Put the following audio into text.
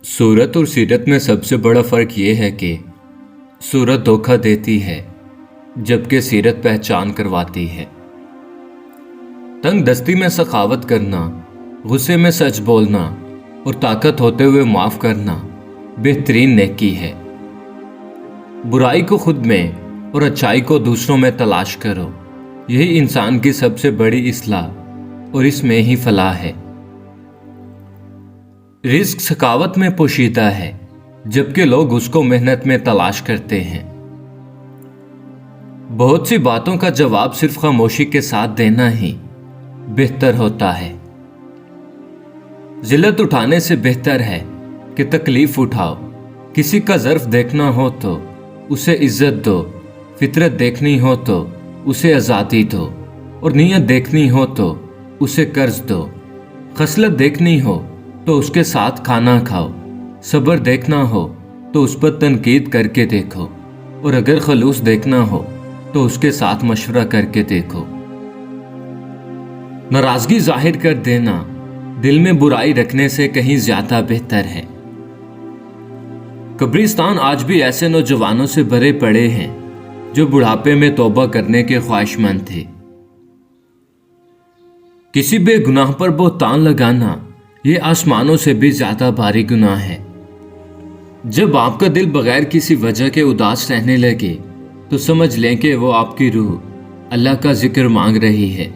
सूरत और सीरत में सबसे बड़ा फ़र्क ये है कि सूरत धोखा देती है जबकि सीरत पहचान करवाती है। तंग दस्ती में सखावत करना, गुस्से में सच बोलना और ताकत होते हुए माफ़ करना बेहतरीन नेकी है। बुराई को खुद में और अच्छाई को दूसरों में तलाश करो, यही इंसान की सबसे बड़ी इस्लाह और इसमें ही फलाह है। रिस्क सखावत में पोशीदा है जबकि लोग उसको मेहनत में तलाश करते हैं। बहुत सी बातों का जवाब सिर्फ खामोशी के साथ देना ही बेहतर होता है। जिल्लत उठाने से बेहतर है कि तकलीफ उठाओ। किसी का ज़र्फ देखना हो तो उसे इज्जत दो, फितरत देखनी हो तो उसे आज़ादी दो, और नीयत देखनी हो तो उसे कर्ज दो। खसलत देखनी हो तो उसके साथ खाना खाओ। सब्र देखना हो तो उस पर तनकीद करके देखो, और अगर खलूस देखना हो तो उसके साथ मशवरा करके देखो। नाराज़गी जाहिर कर देना दिल में बुराई रखने से कहीं ज्यादा बेहतर है। कब्रिस्तान आज भी ऐसे नौजवानों से भरे पड़े हैं जो बुढ़ापे में तौबा करने के ख्वाहिशमंद थे। किसी बेगुनाह पर बोहतान लगाना ये आसमानों से भी ज्यादा भारी गुनाह है। जब आपका दिल बगैर किसी वजह के उदास रहने लगे तो समझ लें कि वो आपकी रूह अल्लाह का जिक्र मांग रही है।